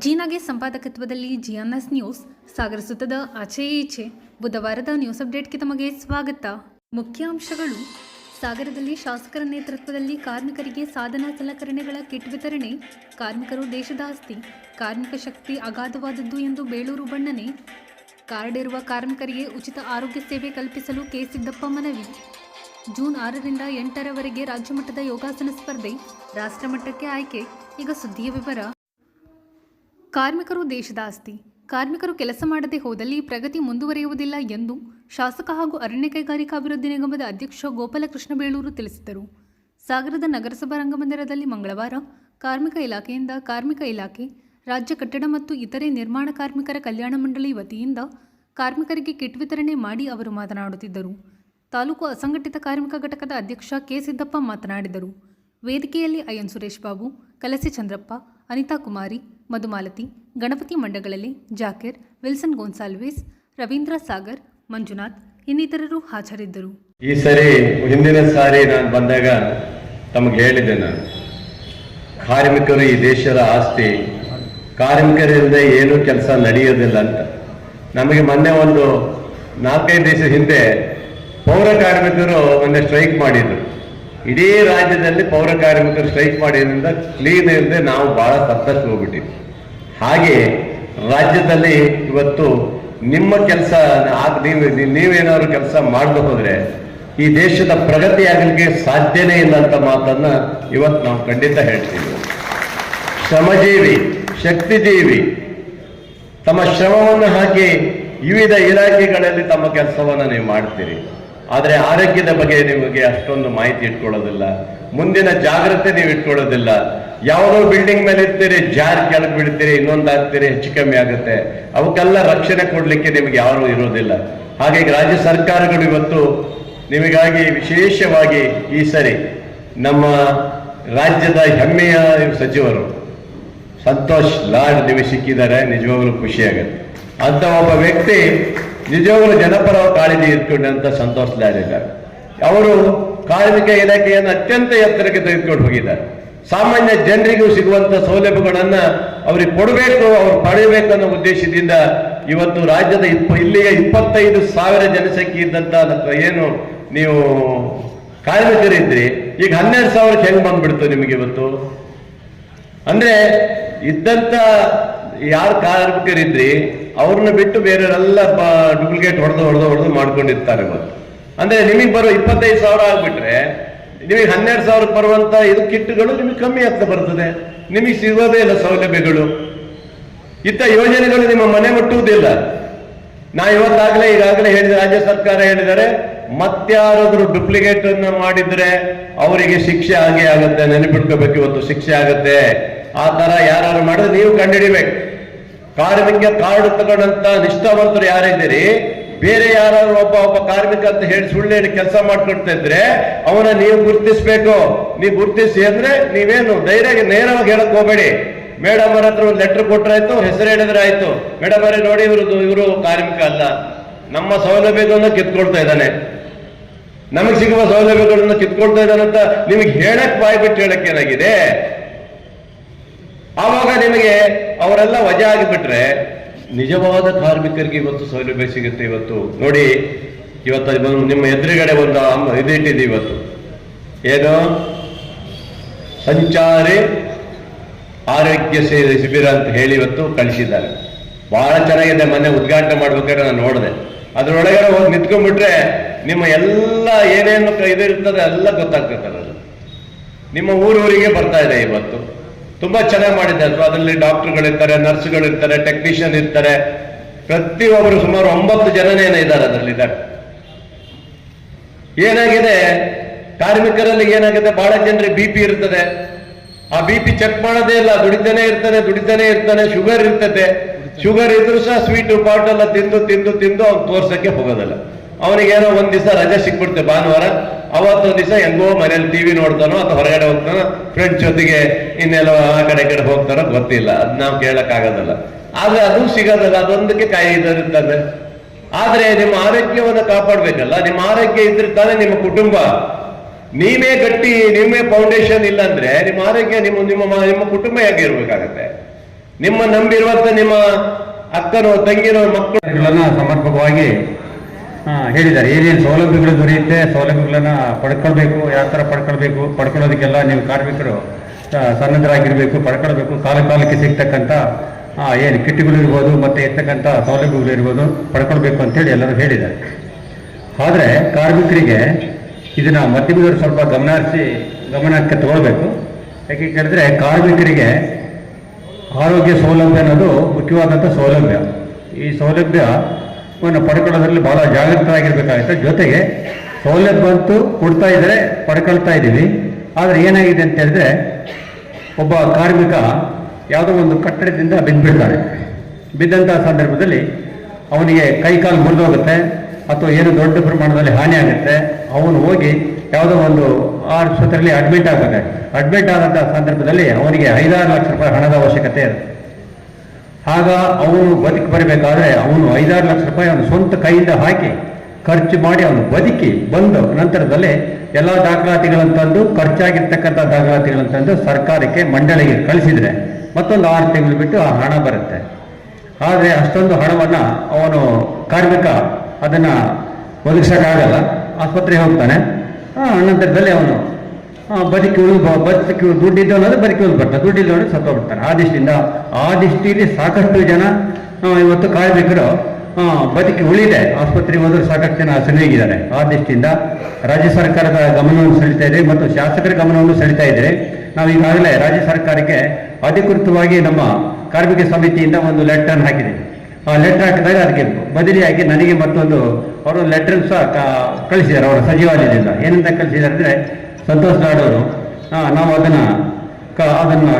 ಜೀನಾಗೆ ಸಂಪಾದಕತ್ವದಲ್ಲಿ ಜಿಎನ್ಎಸ್ news ಸಾಗರ ಸುತ್ತದ ಆಚೆ ಈಚೆ ಬುಧವಾರದ news ಅಪ್ಡೇಟ್ಗೆ ತಮಗೆ ಸ್ವಾಗತ. ಮುಖ್ಯಾಂಶಗಳು: ಸಾಗರದಲ್ಲಿ ಶಾಸಕರ ನೇತೃತ್ವದಲ್ಲಿ ಕಾರ್ಮಿಕರಿಗೆ ಸಾಧನ ಸಲಕರಣೆಗಳ ಕಿಟ್ ವಿತರಣೆ. ಕಾರ್ಮಿಕರು ದೇಶದ ಆಸ್ತಿ, ಕಾರ್ಮಿಕ ಶಕ್ತಿ ಅಗಾಧವಾದದ್ದು ಎಂದು ಬೇಳೂರು ಬಣ್ಣನೆ. ಕಾರ್ಡ್ ಇರುವ ಕಾರ್ಮಿಕರಿಗೆ ಉಚಿತ ಆರೋಗ್ಯ ಸೇವೆ ಕಲ್ಪಿಸಲು ಕೆ ಸಿದ್ದಪ್ಪ ಮನವಿ. ಜೂನ್ 6ರಿಂದ 8ರವರೆಗೆ ರಾಜ್ಯಮಟ್ಟದ ಯೋಗಾಸನ ಸ್ಪರ್ಧೆ, ರಾಷ್ಟ್ರಮಟ್ಟಕ್ಕೆ ಆಯ್ಕೆ. ಈಗ ಸುದ್ದಿಯ ವಿವರ. ಕಾರ್ಮಿಕರು ದೇಶದ ಆಸ್ತಿ. ಕಾರ್ಮಿಕರು ಕೆಲಸ ಮಾಡದೆ ಹೋದಲ್ಲಿ ಪ್ರಗತಿ ಮುಂದುವರಿಯುವುದಿಲ್ಲ ಎಂದು ಶಾಸಕ ಹಾಗೂ ಅರಣ್ಯ ಕೈಗಾರಿಕಾ ಅಭಿವೃದ್ಧಿ ನಿಗಮದ ಅಧ್ಯಕ್ಷ ಗೋಪಾಲಕೃಷ್ಣ ಬೇಳೂರು ತಿಳಿಸಿದರು. ಸಾಗರದ ನಗರಸಭಾ ರಂಗಮಂದಿರದಲ್ಲಿ ಮಂಗಳವಾರ ಕಾರ್ಮಿಕ ಇಲಾಖೆಯಿಂದ ಕಾರ್ಮಿಕ ಇಲಾಖೆ, ರಾಜ್ಯ ಕಟ್ಟಡ ಮತ್ತು ಇತರೆ ನಿರ್ಮಾಣ ಕಾರ್ಮಿಕರ ಕಲ್ಯಾಣ ಮಂಡಳಿ ವತಿಯಿಂದ ಕಾರ್ಮಿಕರಿಗೆ ಕಿಟ್ ವಿತರಣೆ ಮಾಡಿ ಅವರು ಮಾತನಾಡುತ್ತಿದ್ದರು. ತಾಲೂಕು ಅಸಂಘಟಿತ ಕಾರ್ಮಿಕ ಘಟಕದ ಅಧ್ಯಕ್ಷ ಕೆ ಸಿದ್ದಪ್ಪ ಮಾತನಾಡಿದರು. ವೇದಿಕೆಯಲ್ಲಿ ಐಎನ್ ಸುರೇಶ್ ಬಾಬು, ಕಲಸಿ ಚಂದ್ರಪ್ಪ, ಅನಿತಾ ಕುಮಾರಿ, ಮಧುಮಾಲತಿ, ಗಣಪತಿ ಮಂಡಗಳಲ್ಲಿ ಜಾಕೀರ್, ವಿಲ್ಸನ್ ಗೋನ್ಸಾಲ್ವೇಸ್, ರವೀಂದ್ರ ಸಾಗರ್, ಮಂಜುನಾಥ್ ಇನ್ನಿತರರು ಹಾಜರಿದ್ದರು. ಈ ಸರಿ ಹಿಂದಿನ ಸಾರಿ ನಾನು ಬಂದಾಗ ತಮಗೆ ಹೇಳಿದ್ದೆ, ನಾನು ಕಾರ್ಮಿಕರು ಈ ದೇಶದ ಆಸ್ತಿ, ಕಾರ್ಮಿಕರಿಂದ ಏನು ಕೆಲಸ ನಡೆಯೋದಿಲ್ಲ ಅಂತ. ನಮಗೆ ಮೊನ್ನೆ ಒಂದು 4-5 ದಿವಸ ಹಿಂದೆ ಪೌರ ಕಾರ್ಮಿಕರು ಒಂದು ಸ್ಟ್ರೈಕ್ ಮಾಡಿದ್ರು. ಇಡೀ ರಾಜ್ಯದಲ್ಲಿ ಪೌರ ಕಾರ್ಮಿಕರು ಸ್ಟ್ರೈಕ್ ಮಾಡಿದ್ರಿಂದ ಕ್ಲೀನ್ ಇಲ್ಲದೆ ನಾವು ಬಹಳ ಸತ್ತಷ್ಟು ಹೋಗ್ಬಿಟ್ಟಿದ್ವಿ. ಹಾಗೆ ರಾಜ್ಯದಲ್ಲಿ ಇವತ್ತು ನಿಮ್ಮ ಕೆಲಸ ನೀವೇನಾದ್ರು ಕೆಲಸ ಮಾಡದೆ ಹೋದ್ರೆ ಈ ದೇಶದ ಪ್ರಗತಿ ಆಗಲಿಕ್ಕೆ ಸಾಧ್ಯನೇ ಇಲ್ಲ ಅಂತ ಮಾತನ್ನ ಇವತ್ತು ನಾವು ಖಂಡಿತ ಹೇಳ್ತೀವಿ. ಶ್ರಮಜೀವಿ, ಶಕ್ತಿಜೀವಿ ತಮ್ಮ ಶ್ರಮವನ್ನು ಹಾಕಿ ವಿವಿಧ ಇಲಾಖೆಗಳಲ್ಲಿ ತಮ್ಮ ಕೆಲಸವನ್ನು ನೀವು ಮಾಡ್ತೀರಿ. ಆದರೆ ಆರೋಗ್ಯದ ಬಗ್ಗೆ ನಿಮಗೆ ಅಷ್ಟೊಂದು ಮಾಹಿತಿ ಇಟ್ಕೊಳ್ಳೋದಿಲ್ಲ, ಮುಂದಿನ ಜಾಗ್ರತೆ ನೀವು ಇಟ್ಕೊಳ್ಳೋದಿಲ್ಲ. ಯಾವುದೋ ಬಿಲ್ಡಿಂಗ್ ಮೇಲೆ ಇರ್ತೀರಿ, ಜಾರಿ ಕೆಳಗೆ ಬಿಡ್ತೀರಿ, ಇನ್ನೊಂದಾಗ್ತೀರಿ, ಹೆಚ್ಚು ಕಮ್ಮಿ ಆಗುತ್ತೆ. ಅವಕ್ಕೆಲ್ಲ ರಕ್ಷಣೆ ಕೊಡಲಿಕ್ಕೆ ನಿಮಗೆ ಯಾರೂ ಇರೋದಿಲ್ಲ. ಹಾಗಾಗಿ ರಾಜ್ಯ ಸರ್ಕಾರಗಳು ಇವತ್ತು ನಿಮಗಾಗಿ ವಿಶೇಷವಾಗಿ ಈ ಸರಿ ನಮ್ಮ ರಾಜ್ಯದ ಹೆಮ್ಮೆಯ ಸಚಿವರು ಸಂತೋಷ್ ಲಾಡ್ ನಿಮಗೆ ಸಿಕ್ಕಿದ್ದಾರೆ. ನಿಜವಾಗ್ಲೂ ಖುಷಿಯಾಗುತ್ತೆ. ಅಂತ ಒಬ್ಬ ವ್ಯಕ್ತಿ ನಿಜವಾಗ್ಲೂ ಜನಪರ ಕಾಳಜಿ ಇಟ್ಕೊಂಡಂತ ಸಂತೋಷ್ ಲಾಡ್ ಇದ್ದಾರೆ. ಅವರು ಕಾರ್ಮಿಕ ಇಲಾಖೆಯನ್ನು ಅತ್ಯಂತ ಎತ್ತರಕ್ಕೆ ತೆಗೆದುಕೊಂಡು ಹೋಗಿದ್ದಾರೆ. ಸಾಮಾನ್ಯ ಜನರಿಗೂ ಸಿಗುವಂತ ಸೌಲಭ್ಯಗಳನ್ನ ಅವ್ರಿಗೆ ಕೊಡಬೇಕು, ಅವ್ರು ಪಡೆಯಬೇಕು ಅನ್ನೋ ಉದ್ದೇಶದಿಂದ ಇವತ್ತು ರಾಜ್ಯದ ಇಲ್ಲಿಗೆ 25,000 ಜನಸಂಖ್ಯೆ ಇದ್ದಂತ ಏನು ನೀವು ಕಾರ್ಮಿಕರಿದ್ರಿ, ಈಗ 12,000ಕ್ಕೆ ಹೆಂಗ್ ಬಂದ್ಬಿಡ್ತು ನಿಮಗೆ ಇವತ್ತು? ಅಂದ್ರೆ ಇದ್ದಂತ ಯಾರು ಕಾರ್ಮಿಕರಿದ್ರಿ ಅವ್ರನ್ನ ಬಿಟ್ಟು ಬೇರೆಯವರೆಲ್ಲ ಡೂಪ್ಲಿಕೇಟ್ ಹೊಡೆದು ಮಾಡ್ಕೊಂಡಿರ್ತಾರೆ ಇವತ್ತು. ಅಂದ್ರೆ ನಿಮಗೆ ಬರೋ 25,000 ಆಗ್ಬಿಟ್ರೆ ನಿಮಗೆ 12,000 ಬರುವಂತ ಇದು ಕಿಟ್ಗಳು ನಿಮಗೆ ಕಮ್ಮಿ ಆಗ್ತಾ ಬರ್ತದೆ. ನಿಮಗೆ ಸಿಗೋದೇ ಇಲ್ಲ ಸೌಲಭ್ಯಗಳು. ಇತ್ತ ಯೋಜನೆಗಳು ನಿಮ್ಮ ಮನೆ ಮುಟ್ಟುವುದಿಲ್ಲ. ನಾ ಈಗಾಗಲೇ ಹೇಳಿದ ರಾಜ್ಯ ಸರ್ಕಾರ ಹೇಳಿದರೆ ಮತ್ತಾರಾದ್ರೂ ಡೂಪ್ಲಿಕೇಟ್ ಅನ್ನ ಮಾಡಿದ್ರೆ ಅವರಿಗೆ ಶಿಕ್ಷೆ ಆಗೇ ಆಗುತ್ತೆ. ನೆನಪಿಟ್ಕೋಬೇಕು, ಇವತ್ತು ಶಿಕ್ಷೆ ಆಗುತ್ತೆ. ಆ ತರ ಯಾರು ಮಾಡಿದ್ರೆ ನೀವು ಕಂಡುಹಿಡಿಬೇಕು. ಕಾರ್ಮಿಕ ಕಾರ್ಡ್ ತಗೊಂಡಂತ ನಿಷ್ಠಾವಂತರು ಯಾರಿದ್ದೀರಿ, ಬೇರೆ ಯಾರು ಒಬ್ಬ ಕಾರ್ಮಿಕ ಅಂತ ಹೇಳಿ ಸುಳ್ಳು ಹೇಳಿ ಕೆಲಸ ಮಾಡ್ಕೊಡ್ತಾ ಇದ್ರೆ ಅವನ ನೀವು ಗುರುತಿಸ್ಬೇಕು. ನೀವು ಗುರುತಿಸಿ ಅಂದ್ರೆ ನೀವೇನು ನೇರವಾಗಿ ಹೇಳಕ್ ಹೋಗ್ಬೇಡಿ. ಮೇಡಮ್ ಅವ್ರ ಹತ್ರ ಒಂದು ಲೆಟರ್ ಕೊಟ್ರಾಯ್ತು, ಅವ್ರ ಹೆಸರು ಹೇಳಿದ್ರೆ ಆಯ್ತು, ಮೇಡಮ್ ಅವರೇ ನೋಡಿ ಇವರು ಕಾರ್ಮಿಕ ಅಲ್ಲ, ನಮ್ಮ ಸೌಲಭ್ಯಗಳನ್ನ ಕಿತ್ಕೊಳ್ತಾ ಇದ್ದಾನೆ, ನಮಗೆ ಸಿಗುವ ಸೌಲಭ್ಯಗಳನ್ನ ಕಿತ್ಕೊಳ್ತಾ ಇದ್ದಾನಂತ ನಿಮಗೆ ಹೇಳಕ್ ಬಾಯ್ ಬಿಟ್ಟು ಹೇಳಕ್ ಏನಾಗಿದೆ? ಆವಾಗ ನಿಮಗೆ ಅವರೆಲ್ಲ ವಜಾ ಆಗಿಬಿಟ್ರೆ ನಿಜವಾದ ಕಾರ್ಮಿಕರಿಗೆ ಇವತ್ತು ಸೌಲಭ್ಯ ಸಿಗುತ್ತೆ. ಇವತ್ತು ನೋಡಿ, ಇವತ್ತು ನಿಮ್ಮ ಎದುರುಗಡೆ ಒಂದು ಇದಿಟ್ಟಿದೆ. ಇವತ್ತು ಏನು ಸಂಚಾರಿ ಆರೋಗ್ಯ ಶಿಬಿರ ಅಂತ ಹೇಳಿ ಇವತ್ತು ಕಳಿಸಿದ್ದಾರೆ. ಬಹಳ ಚೆನ್ನಾಗಿದೆ. ಮೊನ್ನೆ ಉದ್ಘಾಟನೆ ಮಾಡ್ಬೇಕಾದ್ರೆ ನಾನು ನೋಡಿದೆ. ಅದ್ರೊಳಗಡೆ ಹೋಗಿ ನಿಂತ್ಕೊಂಡ್ಬಿಟ್ರೆ ನಿಮ್ಮ ಎಲ್ಲ ಏನೇನು ಇದಿರ್ತದೆ ಎಲ್ಲ ಗೊತ್ತಾಗ್ತದೆ. ನಿಮ್ಮ ಊರೂರಿಗೆ ಬರ್ತಾ ಇದೆ. ಇವತ್ತು ತುಂಬಾ ಚೆನ್ನಾಗಿ ಮಾಡಿದ್ದಾರೆ. ಅದರಲ್ಲಿ ಡಾಕ್ಟರ್ಗಳಿರ್ತಾರೆ, ನರ್ಸ್ಗಳಿರ್ತಾರೆ, ಟೆಕ್ನಿಷಿಯನ್ ಇರ್ತಾರೆ. ಪ್ರತಿಯೊಬ್ಬರು ಸುಮಾರು 9 ಜನನೇನ ಇದ್ದಾರೆ ಅದರಲ್ಲಿ. ಏನಾಗಿದೆ, ಕಾರ್ಮಿಕರಲ್ಲಿ ಏನಾಗಿದೆ, ಬಹಳ ಜನರಿಗೆ BP ಇರ್ತದೆ. ಆ BP ಚೆಕ್ ಮಾಡೋದೇ ಇಲ್ಲ, ದುಡಿತಾನೆ ಇರ್ತಾನೆ. ಶುಗರ್ ಇರ್ತದೆ. ಶುಗರ್ ಇದ್ರು ಸಹ ಸ್ವೀಟ್ ಪಾಟ್ ಎಲ್ಲ ತಿಂದು ಅವ್ನು ತೋರ್ಸಕ್ಕೆ ಹೋಗೋದಲ್ಲ. ಅವನಿಗೇನೋ ಒಂದ್ ದಿವಸ ರಜೆ ಸಿಕ್ಬಿಡ್ತೆ ಭಾನುವಾರ, ಅವತ್ತೊಂದ್ ದಿವಸ ಹೆಂಗೋ ಮನೇಲಿ TV ನೋಡ್ತಾನೋ ಅಥವಾ ಹೊರಗಡೆ ಹೋಗ್ತಾನೋ, ಫ್ರೆಂಡ್ಸ್ ಜೊತೆಗೆ ಇನ್ನೆಲ್ಲ ಆ ಕಡೆ ಹೋಗ್ತಾನೋ ಗೊತ್ತಿಲ್ಲ. ಅದ್ ನಾವು ಕೇಳಕ್ ಆಗೋದಲ್ಲ. ಆದ್ರೆ ಅದು ಸಿಗೋದಲ್ಲ, ಅದೊಂದಕ್ಕೆ ಇರ್ತದೆ. ಆದ್ರೆ ನಿಮ್ಮ ಆರೋಗ್ಯವನ್ನು ಕಾಪಾಡ್ಬೇಕಲ್ಲ. ನಿಮ್ಮ ಆರೋಗ್ಯ ಇದ್ರೆ ತಾನೇ ನಿಮ್ಮ ಕುಟುಂಬ. ನೀವೇ ಗಟ್ಟಿ, ನಿಮ್ಮೇ ಫೌಂಡೇಶನ್ ಇಲ್ಲ ಅಂದ್ರೆ ನಿಮ್ಮ ಆರೋಗ್ಯ ನಿಮ್ಮ ಕುಟುಂಬ ಹೇಗೆ ಇರ್ಬೇಕಾಗತ್ತೆ? ನಿಮ್ಮ ನಂಬಿರುವಂತ ನಿಮ್ಮ ಅಕ್ಕನೋ ತಂಗಿನೋ ಮಕ್ಕಳನ್ನ ಸಮರ್ಪಕವಾಗಿ ಹೇಳಿದ್ದಾರೆ. ಏನೇನು ಸೌಲಭ್ಯಗಳು ದೊರೆಯುತ್ತೆ, ಸೌಲಭ್ಯಗಳನ್ನ ಪಡ್ಕೊಳ್ಬೇಕು, ಯಾವ ಥರ ಪಡ್ಕೊಳ್ಳೋದಕ್ಕೆಲ್ಲ ನೀವು ಕಾರ್ಮಿಕರು ಸನ್ನದ್ಧರಾಗಿರ್ಬೇಕು, ಪಡ್ಕೊಳ್ಬೇಕು. ಕಾಲಕ್ಕೆ ಸಿಗ್ತಕ್ಕಂಥ ಏನು ಕಿಟ್ಗಳಿರ್ಬೋದು ಮತ್ತು ಇರ್ತಕ್ಕಂಥ ಸೌಲಭ್ಯಗಳಿರ್ಬೋದು ಪಡ್ಕೊಳ್ಬೇಕು ಅಂತೇಳಿ ಎಲ್ಲರೂ ಹೇಳಿದ್ದಾರೆ. ಆದರೆ ಕಾರ್ಮಿಕರಿಗೆ ಇದನ್ನು ಮಧ್ಯಮದವರು ಸ್ವಲ್ಪ ಗಮನಕ್ಕೆ ತಗೊಳ್ಬೇಕು. ಯಾಕೆ ಕೇಳಿದ್ರೆ ಕಾರ್ಮಿಕರಿಗೆ ಆರೋಗ್ಯ ಸೌಲಭ್ಯ ಅನ್ನೋದು ಮುಖ್ಯವಾದಂಥ ಸೌಲಭ್ಯ. ಈ ಸೌಲಭ್ಯವನ್ನು ಪಡ್ಕೊಳ್ಳೋದ್ರಲ್ಲಿ ಭಾಳ ಜಾಗೃತರಾಗಿರ್ಬೇಕಾಗುತ್ತೆ. ಜೊತೆಗೆ ಸೌಲಭ್ಯ ಅಂತೂ ಕೊಡ್ತಾ ಇದ್ದಾರೆ, ಪಡ್ಕೊಳ್ತಾ ಇದ್ದೀವಿ. ಆದರೆ ಏನಾಗಿದೆ ಅಂತ ಹೇಳಿದ್ರೆ, ಒಬ್ಬ ಕಾರ್ಮಿಕ ಯಾವುದೋ ಒಂದು ಕಟ್ಟಡದಿಂದ ಬಿದ್ದುಬಿಡ್ತಾನೆ. ಬಿದ್ದಂಥ ಸಂದರ್ಭದಲ್ಲಿ ಅವನಿಗೆ ಕೈಕಾಲು ಮುರಿದೋಗುತ್ತೆ ಅಥವಾ ಏನು ದೊಡ್ಡ ಪ್ರಮಾಣದಲ್ಲಿ ಹಾನಿ ಆಗುತ್ತೆ. ಅವನು ಹೋಗಿ ಯಾವುದೋ ಒಂದು ಆಸ್ಪತ್ರೆಯಲ್ಲಿ ಅಡ್ಮಿಟ್ ಆಗಬೇಕಾಗುತ್ತೆ. ಅಡ್ಮಿಟ್ ಆದಂಥ ಸಂದರ್ಭದಲ್ಲಿ ಅವನಿಗೆ 5-6 ಲಕ್ಷ ರೂಪಾಯಿ ಹಣದ ಅವಶ್ಯಕತೆ ಇರುತ್ತೆ. ಆಗ ಅವನು ಬದುಕಿ ಬರಬೇಕಾದ್ರೆ ಅವನು 5-6 ಲಕ್ಷ ರೂಪಾಯಿ ಅವನು ಸ್ವಂತ ಕೈಯಿಂದ ಹಾಕಿ ಖರ್ಚು ಮಾಡಿ ಅವನು ಬದುಕಿ ಬಂದು ನಂತರದಲ್ಲಿ ಎಲ್ಲ ದಾಖಲಾತಿಗಳಂತಂದು ಖರ್ಚಾಗಿರ್ತಕ್ಕಂಥ ದಾಖಲಾತಿಗಳಂತಂದು ಸರ್ಕಾರಕ್ಕೆ ಮಂಡಳಿಗೆ ಕಳಿಸಿದರೆ ಮತ್ತೊಂದು 6 ತಿಂಗಳು ಬಿಟ್ಟು ಆ ಹಣ ಬರುತ್ತೆ. ಆದರೆ ಅಷ್ಟೊಂದು ಹಣವನ್ನು ಅವನು ಕಾರ್ಮಿಕ ಅದನ್ನು ಒದಗಿಸೋಕ್ಕಾಗಲ್ಲ. ಆಸ್ಪತ್ರೆಗೆ ಹೋಗ್ತಾನೆ. ನಂತರದಲ್ಲಿ ಅವನು ಬದುಕಿ ದುಡ್ಡಿದ್ದು ಅನ್ನೋದು ಬದುಕಿ ಬರ್ತಾನೆ, ದುಡ್ಡಿದ್ದು ಅನ್ನೋದು ಸತ್ತೋಗ್ಬಿಡ್ತಾನೆ. ಆ ದೃಷ್ಟಿಯಲ್ಲಿ ಸಾಕಷ್ಟು ಜನ ಇವತ್ತು ಕಾರ್ಮಿಕರು ಬದುಕಿ ಉಳಿದೆ. ಆಸ್ಪತ್ರೆಗೆ ಹೋದರೂ ಸಾಕಷ್ಟು ಜನ ಸರಿಯಾಗಿದ್ದಾರೆ. ಆ ದೃಷ್ಟಿಯಿಂದ ರಾಜ್ಯ ಸರ್ಕಾರದ ಗಮನವನ್ನು ಸೆಳೀತಾ ಇದೆ ಮತ್ತು ಶಾಸಕರ ಗಮನವನ್ನು ಸೆಳೀತಾ ಇದ್ದಾರೆ. ನಾವು ಈಗಾಗಲೇ ರಾಜ್ಯ ಸರ್ಕಾರಕ್ಕೆ ಅಧಿಕೃತವಾಗಿ ನಮ್ಮ ಕಾರ್ಮಿಕ ಸಮಿತಿಯಿಂದ ಒಂದು ಲೆಟರ್ ಹಾಕಿದ್ದೀವಿ. ಆ ಲೆಟರ್ ಹಾಕಿದಾಗ ಅದಕ್ಕೆ ಬದಲಿಯಾಗಿ ನನಗೆ ಮತ್ತೊಂದು ಅವರು ಲೆಟರ್ ಸಹ ಕಳಿಸಿದ್ದಾರೆ ಅವರ ಸಚಿವಾಲಯದಿಂದ. ಏನಂತ ಕಳಿಸಿದ್ದಾರೆ ಅಂದರೆ, ಸಂತೋಷ್ ಲಾಡ್ ಅವರು ನಾವು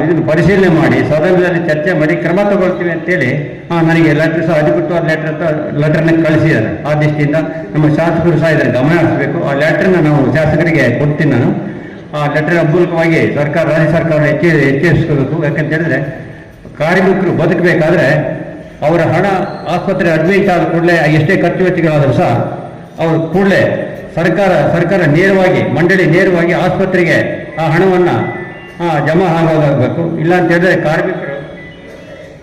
ಇದನ್ನು ಪರಿಶೀಲನೆ ಮಾಡಿ ಸದನದಲ್ಲಿ ಚರ್ಚೆ ಮಾಡಿ ಕ್ರಮ ತಗೊಳ್ತೀವಿ ಅಂತೇಳಿ ನನಗೆ ಲೆಟರ್ ಸಹ ಅಧಿಕೃತವಾದ ಲೆಟರ್ನ ಕಳಿಸಿದ್ದಾರೆ. ಆ ದೃಷ್ಟಿಯಿಂದ ನಮ್ಮ ಶಾಸಕರು ಸಹ ಇದನ್ನು ಗಮನ ಹರಿಸಬೇಕು. ಆ ಲೆಟರ್ನ ನಾವು ಶಾಸಕರಿಗೆ ಕೊಡ್ತೀನಿ. ನಾನು ಆ ಲೆಟರ್ ಮೂಲಕವಾಗಿ ರಾಜ್ಯ ಸರ್ಕಾರ ಎಚ್ಚರಿಸ್ಕೋಬೇಕು. ಯಾಕಂತ ಹೇಳಿದ್ರೆ ಕಾರ್ಮಿಕರು ಬದುಕಬೇಕಾದ್ರೆ ಅವರ ಹಣ ಆಸ್ಪತ್ರೆ ಅಡ್ಮಿಟ್ ಆದ ಕೂಡಲೇ ಎಷ್ಟೇ ಖರ್ಚು ವೆಚ್ಚಗಳಾದರೂ ಸಹ ಅವರು ಕೂಡಲೇ ಸರ್ಕಾರ ನೇರವಾಗಿ ಮಂಡಳಿ ನೇರವಾಗಿ ಆಸ್ಪತ್ರೆಗೆ ಆ ಹಣವನ್ನು ಜಮಾ ಆಗೋದಾಗಬೇಕು. ಇಲ್ಲ ಅಂತ ಹೇಳಿದ್ರೆ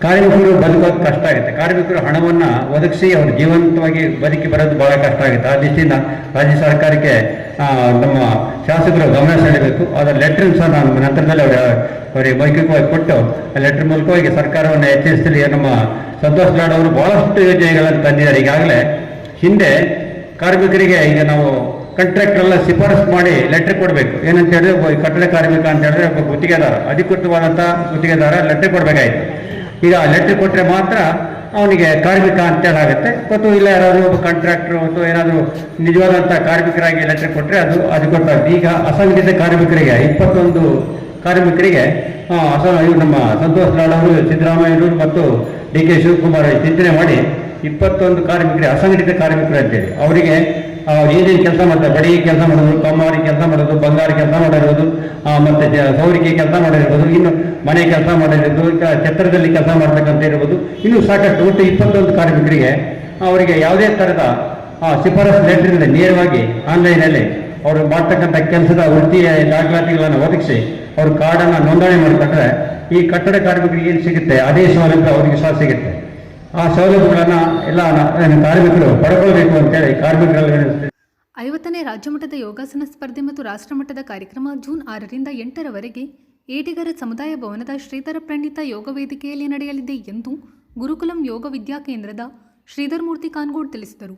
ಕಾರ್ಮಿಕರು ಬದುಕೋದು ಕಷ್ಟ ಆಗುತ್ತೆ. ಕಾರ್ಮಿಕರು ಹಣವನ್ನು ಒದಗಿಸಿ ಅವರು ಜೀವಂತವಾಗಿ ಬದುಕಿ ಬರೋದು ಬಹಳ ಕಷ್ಟ ಆಗುತ್ತೆ. ಆ ದೃಷ್ಟಿಯಿಂದ ರಾಜ್ಯ ಸರ್ಕಾರಕ್ಕೆ ನಮ್ಮ ಶಾಸಕರು ಗಮನ ಸೆಳೆಯಬೇಕು. ಅದರ ಲೆಟರ್ ಸಹ ನಾನು ನಂತರದಲ್ಲಿ ಅವರಿಗೆ ಮೌಖಿಕವಾಗಿ ಕೊಟ್ಟು ಆ ಲೆಟರ್ ಮೂಲಕವಾಗಿ ಸರ್ಕಾರವನ್ನು ಎಚ್ಚರಿಸಲಿ. ನಮ್ಮ ಸಂತೋಷ್ ಲಾಡ್ ಅವರು ಬಹಳಷ್ಟು ಯೋಜನೆಗಳನ್ನು ತಂದಿದ್ದಾರೆ. ಈಗಾಗಲೇ ಹಿಂದೆ ಕಾರ್ಮಿಕರಿಗೆ ಈಗ ನಾವು ಕಾಂಟ್ರಾಕ್ಟರೆಲ್ಲ ಶಿಫಾರಸು ಮಾಡಿ ಲೆಟರ್ ಕೊಡಬೇಕು. ಏನಂತ ಹೇಳಿದ್ರೆ ಕಟ್ಟಡ ಕಾರ್ಮಿಕ ಅಂತ ಹೇಳಿದ್ರೆ ಒಬ್ಬ ಗುತ್ತಿಗೆದಾರ, ಅಧಿಕೃತವಾದಂಥ ಗುತ್ತಿಗೆದಾರ ಲೆಟರ್ ಕೊಡಬೇಕಾಯಿತು. ಈಗ ಲೆಟರ್ ಕೊಟ್ಟರೆ ಮಾತ್ರ ಅವನಿಗೆ ಕಾರ್ಮಿಕ ಅಂತೇಳಾಗುತ್ತೆ. ಮತ್ತು ಇಲ್ಲ ಯಾರಾದರೂ ಒಬ್ಬ ಕಾಂಟ್ರಾಕ್ಟರು ಅಥವಾ ಏನಾದರೂ ನಿಜವಾದಂಥ ಕಾರ್ಮಿಕರಾಗಿ ಲೆಟರ್ ಕೊಟ್ಟರೆ ಅದು ಗೊತ್ತಾಗುತ್ತೆ. ಈಗ ಅಸಂಘಟಿತ ಕಾರ್ಮಿಕರಿಗೆ 21 ಕಾರ್ಮಿಕರಿಗೆ ನಮ್ಮ ಸಂತೋಷ್ ಲಾಡ್ ಅವರು, ಸಿದ್ದರಾಮಯ್ಯನವರು ಮತ್ತು DK ಶಿವಕುಮಾರ್ ಚಿಂತನೆ ಮಾಡಿ 21 ಕಾರ್ಮಿಕರಿಗೆ ಅಸಂಘಟಿತ ಕಾರ್ಮಿಕರು ಅಂತೇಳಿ ಅವರಿಗೆ ಏನೇನು ಕೆಲಸ ಮಾಡ್ತಾರೆ, ಬಡಗಿ ಕೆಲಸ ಮಾಡೋದು, ಕಮ್ಮಾರಿ ಕೆಲಸ ಮಾಡೋದು, ಬಂಗಾರ ಕೆಲಸ ಮಾಡಿರೋದು, ಮತ್ತು ಸೌರಿಕೆ ಕೆಲಸ ಮಾಡಿರ್ಬೋದು, ಇನ್ನು ಮನೆ ಕೆಲಸ ಮಾಡಿರೋದು, ಛತ್ರದಲ್ಲಿ ಕೆಲಸ ಮಾಡ್ಬೇಕಂತ ಇರ್ಬೋದು, ಇನ್ನೂ ಸಾಕಷ್ಟು ಒಟ್ಟು 21 ಕಾರ್ಮಿಕರಿಗೆ ಅವರಿಗೆ ಯಾವುದೇ ಥರದ ಶಿಫಾರಸು ಲೆಟರ್ನಲ್ಲಿ ನೇರವಾಗಿ ಆನ್ಲೈನಲ್ಲಿ ಅವರು ಮಾಡ್ತಕ್ಕಂಥ ಕೆಲಸದ ವೃತ್ತಿಯ ದಾಖಲಾತಿಗಳನ್ನು ಒದಗಿಸಿ ಅವರು ಕಾರ್ಡನ್ನು ನೋಂದಣಿ ಮಾಡಿಕೊಂಡ್ರೆ ಈ ಕಟ್ಟಡ ಕಾರ್ಮಿಕರಿಗೆ ಏನು ಸಿಗುತ್ತೆ ಅದೇ ಸೌಲಭ್ಯ ಅವರಿಗೆ ಸಹ ಸಿಗುತ್ತೆ. ಆ ಸೌಲಭ್ಯಗಳನ್ನು ಎಲ್ಲ ಕಾರ್ಮಿಕರು ಪಡ್ಕೊಳ್ಬೇಕು ಅಂತೇಳಿ ಕಾರ್ಮಿಕರಲ್ಲಿ 50ನೇ ರಾಜ್ಯಮಟ್ಟದ ಯೋಗಾಸನ ಸ್ಪರ್ಧೆ ಮತ್ತು ರಾಷ್ಟ್ರಮಟ್ಟದ ಕಾರ್ಯಕ್ರಮ ಜೂನ್ 6ರಿಂದ 8ರವರೆಗೆ ಏಟಿಗರ ಸಮುದಾಯ ಭವನದ ಶ್ರೀಧರ ಪ್ರಣೀತ ಯೋಗ ವೇದಿಕೆಯಲ್ಲಿ ನಡೆಯಲಿದೆ ಎಂದು ಗುರುಕುಲಂ ಯೋಗ ವಿದ್ಯಾಕೇಂದ್ರದ ಶ್ರೀಧರ್ ಮೂರ್ತಿ ಕಾನ್ಗೋಡ್ ತಿಳಿಸಿದರು.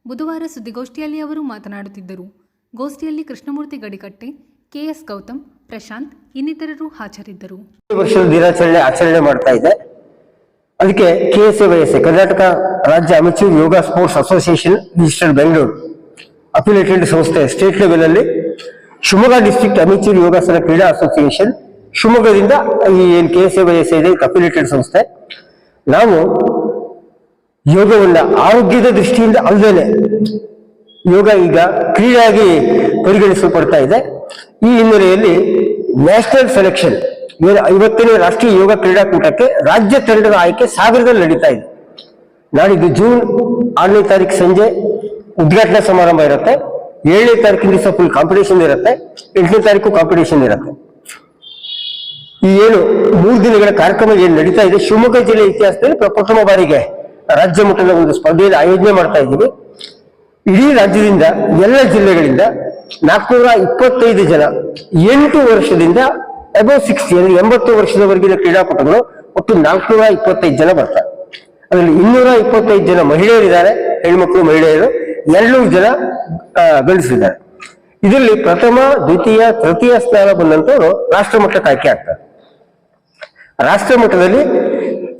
ಬುಧವಾರ ಸುದ್ದಿಗೋಷ್ಠಿಯಲ್ಲಿ ಅವರು ಮಾತನಾಡುತ್ತಿದ್ದರು. ಗೋಷ್ಠಿಯಲ್ಲಿ ಕೃಷ್ಣಮೂರ್ತಿ ಗಡಿಕಟ್ಟೆ, KS ಗೌತಮ್, ಪ್ರಶಾಂತ್ ಇನ್ನಿತರರು ಹಾಜರಿದ್ದರು. ವರ್ಷದ ದಿನಾಚರಣೆ ಆಚರಣೆ ಮಾಡ್ತಾ ಇದೆ. ಅದಕ್ಕೆ KSAYSA ಕರ್ನಾಟಕ ರಾಜ್ಯ amateur yoga sports association registered Bengaluru affiliated ಸಂಸ್ಥೆ ಸ್ಟೇಟ್ ಲೆವೆಲ್ ಅಲ್ಲಿ ಶಿವಮೊಗ್ಗ ಡಿಸ್ಟ್ರಿಕ್ಟ್ ಅಮೆಚೂರ್ ಯೋಗಾಸನ ಕ್ರೀಡಾ ಅಸೋಸಿಯೇಷನ್ ಶಿವಮೊಗ್ಗದಿಂದ ಈ ಏನು KSAYSA ಇದೆ ಅಫಿಲಿಯೇಟೆಡ್ ಸಂಸ್ಥೆ. ನಾವು ಯೋಗವನ್ನ ಆರೋಗ್ಯದ ದೃಷ್ಟಿಯಿಂದ ಅಲ್ಲದೆ ಯೋಗ ಈಗ ಕ್ರೀಡೆಯಾಗಿ ಪರಿಗಣಿಸಲ್ಪಡ್ತಾ ಇದೆ. ಈ ಹಿನ್ನೆಲೆಯಲ್ಲಿ ನ್ಯಾಷನಲ್ ಸೆಲೆಕ್ಷನ್ 50ನೇ ರಾಷ್ಟ್ರೀಯ ಯೋಗ ಕ್ರೀಡಾಕೂಟಕ್ಕೆ ರಾಜ್ಯ ತಂಡದ ಆಯ್ಕೆ ಸಾಗರದಲ್ಲಿ ನಡೀತಾ ಇದೆ. ನಾಡಿದ್ದು ಜೂನ್ 6ನೇ ತಾರೀಕು ಸಂಜೆ ಉದ್ಘಾಟನಾ ಸಮಾರಂಭ ಇರುತ್ತೆ. 7ನೇ ತಾರೀಕಿನ ದಿವಸ ಫುಲ್ ಕಾಂಪಿಟೇಷನ್ ಇರುತ್ತೆ. 8ನೇ ತಾರೀಕು ಕಾಂಪಿಟೇಷನ್ ಇರುತ್ತೆ. ಈ ಏನು 3 ದಿನಗಳ ಕಾರ್ಯಕ್ರಮ ಏನು ನಡೀತಾ ಇದೆ, ಶಿವಮೊಗ್ಗ ಜಿಲ್ಲೆ ಇತಿಹಾಸದಲ್ಲಿ ಪ್ರಥಮ ಬಾರಿಗೆ ರಾಜ್ಯ ಮಟ್ಟದ ಒಂದು ಸ್ಪರ್ಧೆಯನ್ನು ಆಯೋಜನೆ ಮಾಡ್ತಾ ಇದ್ದೀವಿ. ಇಡೀ ರಾಜ್ಯದಿಂದ ಎಲ್ಲ ಜಿಲ್ಲೆಗಳಿಂದ 425 ಜನ 8 ವರ್ಷದಿಂದ ಅಬೌವ್ 60 ಅಂದ್ರೆ 80 ವರ್ಷದವರೆಗಿನ ಕ್ರೀಡಾಪಟುಗಳು ಒಟ್ಟು 425 ಜನ ಬರ್ತಾರೆ. ಅದರಲ್ಲಿ 225 ಜನ ಮಹಿಳೆಯರಿದ್ದಾರೆ, ಹೆಣ್ಮಕ್ಳು ಮಹಿಳೆಯರು, 200 ಜನ ಗಂಡಸರಿದ್ದಾರೆ. ಇದರಲ್ಲಿ ಪ್ರಥಮ, ದ್ವಿತೀಯ, ತೃತೀಯ ಸ್ಥಾನ ಬಂದಂತವರು ರಾಷ್ಟ್ರ ಮಟ್ಟಕ್ಕೆ ಆಯ್ಕೆ ಆಗ್ತಾರೆ. ರಾಷ್ಟ್ರ ಮಟ್ಟದಲ್ಲಿ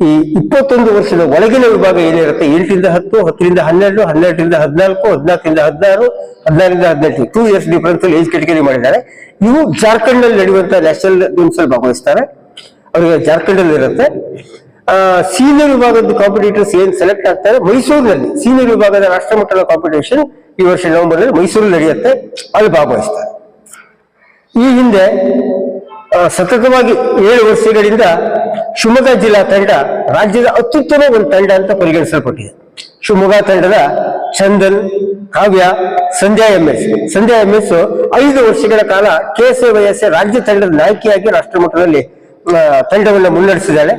ಈ 21 ವರ್ಷದ ಒಳಗಿನ ವಿಭಾಗ ಏನಿರುತ್ತೆ, 8ರಿಂದ 10, 10ರಿಂದ 12, 12ರಿಂದ 14, 14ರಿಂದ 16, 16ರಿಂದ 18 2 ಇಯರ್ಸ್ ಡಿಫರೆನ್ಸ್ ಏಜ್ ಕೆಟಗರಿ ಮಾಡಿದ್ದಾರೆ. ಇವು ಜಾರ್ಖಂಡ್ ನಲ್ಲಿ ನಡೆಯುವಂತಹ ನ್ಯಾಷನಲ್ ಗೇಮ್ಸ್ ಅಲ್ಲಿ ಭಾಗವಹಿಸ್ತಾರೆ. ಅವರಿಗೆ ಜಾರ್ಖಂಡ್ ಅಲ್ಲಿ ಇರುತ್ತೆ. ಸೀನಿಯರ್ ವಿಭಾಗದ ಕಾಂಪಿಟೇಟರ್ಸ್ ಏನ್ ಸೆಲೆಕ್ಟ್ ಆಗ್ತಾರೆ, ಮೈಸೂರಿನಲ್ಲಿ ಸೀನಿಯರ್ ವಿಭಾಗದ ರಾಷ್ಟ್ರ ಮಟ್ಟದ ಕಾಂಪಿಟೇಷನ್ ಈ ವರ್ಷ ನವೆಂಬರ್ ನಲ್ಲಿ ಮೈಸೂರಲ್ಲಿ ನಡೆಯುತ್ತೆ, ಅಲ್ಲಿ ಭಾಗವಹಿಸ್ತಾರೆ. ಈ ಹಿಂದೆ ಸತತವಾಗಿ 7 ವರ್ಷಗಳಿಂದ ಶಿವಮೊಗ್ಗ ಜಿಲ್ಲಾ ತಂಡ ರಾಜ್ಯದ ಅತ್ಯುತ್ತಮ ಒಂದು ತಂಡ ಅಂತ ಪರಿಗಣಿಸಲ್ಪಟ್ಟಿದೆ. ಶಿವಮೊಗ್ಗ ತಂಡದ ಚಂದನ್, ಕಾವ್ಯ, ಸಂಧ್ಯಾ MS 5 ವರ್ಷಗಳ ಕಾಲ KSYSA ರಾಜ್ಯ ತಂಡದ ನಾಯಕಿಯಾಗಿ ರಾಷ್ಟ್ರ ಮಟ್ಟದಲ್ಲಿ ತಂಡವನ್ನು ಮುನ್ನಡೆಸಿದ್ದಾಳೆ.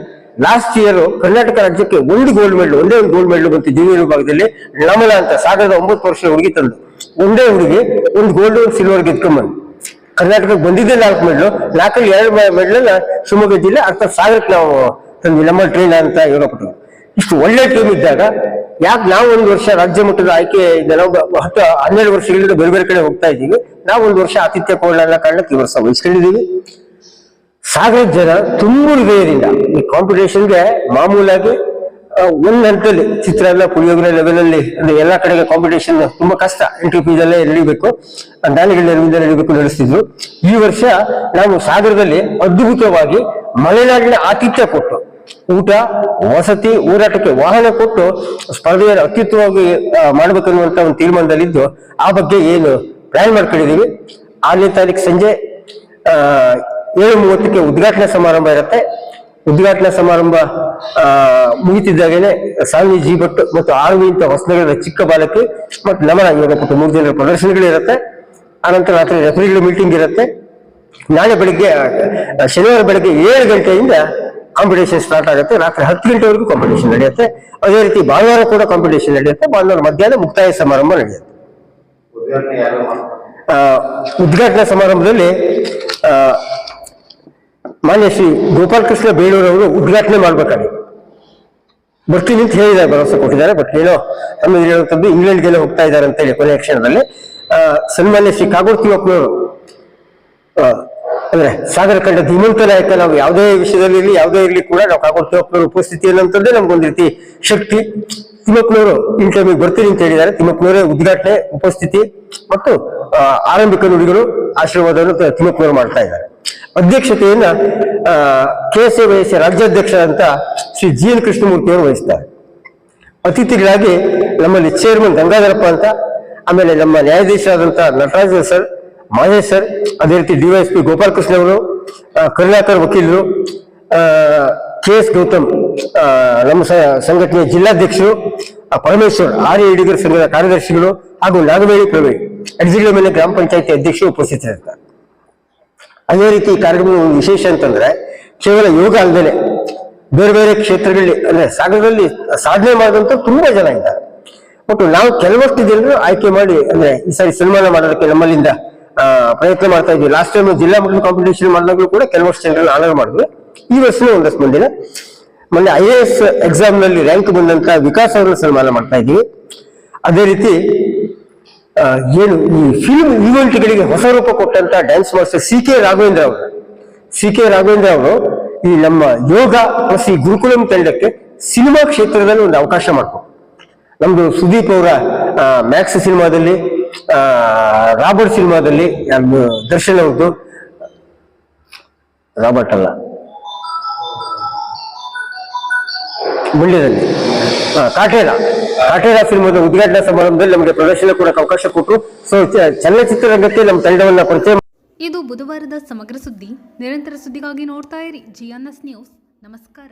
ಲಾಸ್ಟ್ ಇಯರ್ ಕರ್ನಾಟಕ ರಾಜ್ಯಕ್ಕೆ ಒಂದೇ ಒಂದು ಗೋಲ್ಡ್ ಮೆಡಲ್ ಬಂತು ಜೂನಿಯರ್ ವಿಭಾಗದಲ್ಲಿ. ನಮಲಾ ಅಂತ ಸಾಗರದ 9 ವರ್ಷದ ಹುಡುಗಿ ತಂದು ಒಂದೇ ಹುಡುಗಿ ಒಂದು ಗೋಲ್ಡ್, ಒಂದು ಸಿಲ್ವರ್ ಗೆದ್ಕೊಂಡ್ಬಂದು ಕರ್ನಾಟಕಕ್ಕೆ ಬಂದಿದ್ದೆ 4 ಮೆಡಲ್, 4ರಲ್ಲಿ 2 ಮೆಡಲ್ ಶಿವಮೊಗ್ಗ ಜಿಲ್ಲೆ. ಅರ್ಥ ಸಾಗರಕ್ಕೆ ನಾವು ತಂದ್ವಿ, ನಮ್ಮ ಟ್ರೈನ್ ಅಂತ ಯೋಗಪಟ್ಟು. ಇಷ್ಟು ಒಳ್ಳೆ ಟೀಮ್ ಇದ್ದಾಗ ಯಾಕೆ ನಾವು 1 ವರ್ಷ ರಾಜ್ಯ ಮಟ್ಟದ ಆಯ್ಕೆ ನಾವು 10-12 ವರ್ಷಗಳಿಂದ ಬೇರೆ ಬೇರೆ ಕಡೆ ಹೋಗ್ತಾ ಇದ್ದೀವಿ. ನಾವು 1 ವರ್ಷ ಆತಿಥ್ಯ ಕೊಡಲ್ಲ ಕಾರಣಕ್ಕೆ ಈ ವರ್ಷ ವಹಿಸ್ಕೊಂಡಿದ್ದೀವಿ. ಸಾಗರ ಜನ ತುಂಬ ಹೃದಯದಿಂದ ಈ ಕಾಂಪಿಟೇಷನ್ಗೆ ಮಾಮೂಲಾಗಿ ಒಂದ್ ಹಂತದಲ್ಲಿ ಚಿತ್ರಾನ್ನ ಪುಳಿಯೋಗರೆ ಲೆವೆಲ್ ಅಲ್ಲಿ ಅಂದ್ರೆ ಎಲ್ಲಾ ಕಡೆಗೆ ಕಾಂಪಿಟೇಷನ್ ತುಂಬಾ ಕಷ್ಟ, ಎಂಟ್ರಿ ಫೀಸ್ ಅಲ್ಲೇ ನಡೀಬೇಕು, ದಾನಿಗಳ ನೆರವಿಂದ ನಡೀಬೇಕು ನಡೆಸ್ತಿದ್ರು. ಈ ವರ್ಷ ನಾವು ಸಾಗರದಲ್ಲಿ ಅದ್ಭುತವಾಗಿ ಮಲೆನಾಡಿನ ಆತಿಥ್ಯ ಕೊಟ್ಟು ಊಟ, ವಸತಿ, ಓಡಾಟಕ್ಕೆ ವಾಹನ ಕೊಟ್ಟು ಸ್ಪರ್ಧೆಯನ್ನು ಅತ್ಯುತ್ತಮವಾಗಿ ಮಾಡ್ಬೇಕನ್ನುವಂತ ಒಂದು ತೀರ್ಮಾನದಲ್ಲಿದ್ದು ಆ ಬಗ್ಗೆ ಏನು ಪ್ಲಾನ್ ಮಾಡ್ಕೊಂಡಿದೀವಿ. 6ನೇ ತಾರೀಕು ಸಂಜೆ 7:30ಕ್ಕೆ ಉದ್ಘಾಟನಾ ಸಮಾರಂಭ ಇರುತ್ತೆ. ಉದ್ಘಾಟನಾ ಸಮಾರಂಭ ಮುಗಿತಿದ್ದಾಗೇನೆ ಸಾನ್ವಿ ಜಿ ಭಟ್ ಮತ್ತು ಆರ್ವಿ ಅಂತ ಹೊಸನಗರದ ಚಿಕ್ಕ ಬಾಲಕಿ ಮತ್ತು ನಮನ ಯೋಗಪಟ್ಟು 3 ದಿನಗಳ ಪ್ರದರ್ಶನಗಳಿರುತ್ತೆ. ಆನಂತರ ರಾತ್ರಿ ರೆಫರಿಗಳ ಮೀಟಿಂಗ್ ಇರುತ್ತೆ. ನಾಳೆ ಬೆಳಿಗ್ಗೆ ಶನಿವಾರ ಬೆಳಗ್ಗೆ 7 ಗಂಟೆಯಿಂದ ಕಾಂಪಿಟೇಷನ್ ಸ್ಟಾರ್ಟ್ ಆಗುತ್ತೆ. ರಾತ್ರಿ 10 ಗಂಟೆವರೆಗೂ ಕಾಂಪಿಟೇಷನ್ ನಡೆಯುತ್ತೆ. ಅದೇ ರೀತಿ ಭಾನುವಾರ ಕೂಡ ಕಾಂಪಿಟೇಷನ್ ನಡೆಯುತ್ತೆ. ಭಾನುವಾರ ಮಧ್ಯಾಹ್ನ ಮುಕ್ತಾಯ ಸಮಾರಂಭ ನಡೆಯುತ್ತೆ. ಉದ್ಘಾಟನಾ ಸಮಾರಂಭದಲ್ಲಿ ಮಾನ್ಯ ಶ್ರೀ ಗೋಪಾಲಕೃಷ್ಣ ಬೇಳೂರವರು ಉದ್ಘಾಟನೆ ಮಾಡ್ಬೇಕಾಗಿತ್ತು. ಬರ್ತೀನಿ ಅಂತ ಹೇಳಿದ್ದಾರೆ, ಭರವಸೆ ಕೊಟ್ಟಿದ್ದಾರೆ. ಬಟ್ ಏನೋ ಆಮೇಲೆ ಹೇಳುವಂಥದ್ದು ಇಂಗ್ಲೆಂಡ್ಗೆಲ್ಲ ಹೋಗ್ತಾ ಇದ್ದಾರೆ ಅಂತ ಹೇಳಿ ಕೊನೆಯ ಕ್ಷಣದಲ್ಲಿ ಸನ್ಮಾನ್ಯ ಶ್ರೀ ಕಾಗೋಡು ತಿಮ್ಮಪ್ಪನವರು ಅಂದ್ರೆ ಸಾಗರ ಕಂಡ ಧೀಮಂತ ನಾಯಕ. ನಾವು ಯಾವುದೇ ವಿಷಯದಲ್ಲಿ ಇರಲಿ ಯಾವುದೇ ಇರಲಿ ಕೂಡ ನಾವು ಕಾಗೋಡು ತಿಮ್ಮಪ್ಪನವರ ಉಪಸ್ಥಿತಿ ಅನ್ನೋಂಥದ್ದೇ ನಮ್ಗೊಂದು ರೀತಿ ಶಕ್ತಿ. ತಿಮ್ಮಪ್ಪನವರು ಇನ್ ಟೈಮಿಗೆ ಬರ್ತೀನಿ ಅಂತ ಹೇಳಿದ್ದಾರೆ. ತಿಮ್ಮಪ್ಪನವರೇ ಉದ್ಘಾಟನೆ, ಉಪಸ್ಥಿತಿ ಮತ್ತು ಆರಂಭಿಕ ನುಡಿಗಳು, ಆಶೀರ್ವಾದವನ್ನು ತಿಮ್ಮಪ್ಪನವರು ಮಾಡ್ತಾ ಇದ್ದಾರೆ. ಅಧ್ಯಕ್ಷತೆಯನ್ನ KSYSA ರಾಜ್ಯಾಧ್ಯಕ್ಷರಾದಂತ ಶ್ರೀ GN ಕೃಷ್ಣಮೂರ್ತಿ ಅವರು ವಹಿಸ್ತಾರೆ. ಅತಿಥಿಗಳಾಗಿ ನಮ್ಮಲ್ಲಿ ಚೇರ್ಮನ್ ಗಂಗಾಧರಪ್ಪ ಅಂತ, ಆಮೇಲೆ ನಮ್ಮ ನ್ಯಾಯಾಧೀಶರಾದಂತ ನಟರಾಜ ಸರ್, ಮಹೇಶ್ ಸರ್, ಅದೇ ರೀತಿ DYSP ಗೋಪಾಲಕೃಷ್ಣ ಅವರು, ಕರುಣಾಕರ್ ವಕೀಲರು, KS ಗೌತಮ್ ನಮ್ಮ ಸಂಘಟನೆಯ ಜಿಲ್ಲಾಧ್ಯಕ್ಷರು, ಪರಮೇಶ್ವರ್ ಆರ್ಯ ಇಡಿಗರ್ ಸಂಘದ ಕಾರ್ಯದರ್ಶಿಗಳು ಹಾಗೂ ನಾಗವೇಣಿ ಪ್ರವೀಣ್ ಅಡ್ಜಿಗಳ ಗ್ರಾಮ ಪಂಚಾಯತಿ ಅಧ್ಯಕ್ಷರು ಉಪಸ್ಥಿತರಿರ್ತಾರೆ. ಅದೇ ರೀತಿ ಈ ಕಾರ್ಯಕ್ರಮ ವಿಶೇಷ ಅಂತಂದ್ರೆ ಕೇವಲ ಯೋಗ ಅಲ್ಲದೆ ಬೇರೆ ಬೇರೆ ಕ್ಷೇತ್ರಗಳಲ್ಲಿ ಅಂದ್ರೆ ಸಾಗರದಲ್ಲಿ ಸಾಧನೆ ಮಾಡಿದಂತ ತುಂಬಾ ಜನ ಇದ್ದಾರೆ. ಮತ್ತು ನಾವು ಕೆಲವಷ್ಟು ಜನರು ಆಯ್ಕೆ ಮಾಡಿ ಅಂದ್ರೆ ಈ ಸಾರಿ ಸನ್ಮಾನ ಮಾಡೋದಕ್ಕೆ ನಮ್ಮಲ್ಲಿಂದ ಪ್ರಯತ್ನ ಮಾಡ್ತಾ ಇದ್ವಿ. ಲಾಸ್ಟ್ ಟೈಮ್ ಜಿಲ್ಲಾ ಮಟ್ಟದ ಕಾಂಪಿಟೇಷನ್ ಮಾಡಿದಾಗಲೂ ಕೂಡ ಕೆಲವಷ್ಟು ಜನರನ್ನು ಆನರ್ ಮಾಡಿದ್ವಿ. ಈ ವರ್ಷನೂ ಒಂದಷ್ಟು ಮಂದಿನ ಮೊನ್ನೆ IAS ಎಕ್ಸಾಮ್ ನಲ್ಲಿ ರ್ಯಾಂಕ್ ಬಂದಂತ ವಿಕಾಸ್ ಅವರನ್ನು ಸನ್ಮಾನ ಮಾಡ್ತಾ ಇದ್ದೀವಿ. ಅದೇ ರೀತಿ ಏನು ಈ ಫಿಲ್ಮ್ ಈವೆಂಟ್ಗಳಿಗೆ ಹೊಸ ರೂಪ ಕೊಟ್ಟಂತ ಡ್ಯಾನ್ಸ್ ಮಾಸ್ಟರ್ CK ರಾಘವೇಂದ್ರ ಅವರು ಈ ನಮ್ಮ ಯೋಗ ಪ್ಲಸ್ ಈ ಗುರುಕುಲಂ ತಂಡಕ್ಕೆ ಸಿನಿಮಾ ಕ್ಷೇತ್ರದಲ್ಲಿ ಒಂದು ಅವಕಾಶ ಮಾಡ್ಕೊಂಡು, ನಮ್ದು ಸುದೀಪ್ ಅವರ ಮ್ಯಾಕ್ಸ್ ಸಿನಿಮಾದಲ್ಲಿ, ರಾಬರ್ಟ್ ಸಿನಿಮಾದಲ್ಲಿ, ದರ್ಶನ್ ಅವ್ರದ್ದು ರಾಬರ್ಟ್ ಅಲ್ಲ ಮಂಡ್ಯದಲ್ಲಿ ಕಾಟೇರ ಸಿನಿಮಾದ ಉದ್ಘಾಟನಾ ಸಮಾರಂಭದಲ್ಲಿ ನಮಗೆ ಪ್ರದರ್ಶನ ಕೊಡಕ್ಕೆ ಅವಕಾಶ ಕೊಟ್ಟರು. ಸೊ ಚಲನಚಿತ್ರರಂಗಕ್ಕೆ ನಮ್ಮ ತಂಡವನ್ನ ಪರಿಚಯ. ಇದು ಬುಧವಾರದ ಸಮಗ್ರ ಸುದ್ದಿ. ನಿರಂತರ ಸುದ್ದಿಗಾಗಿ ನೋಡ್ತಾ ಇರಿ GNS ನ್ಯೂಸ್. ನಮಸ್ಕಾರ.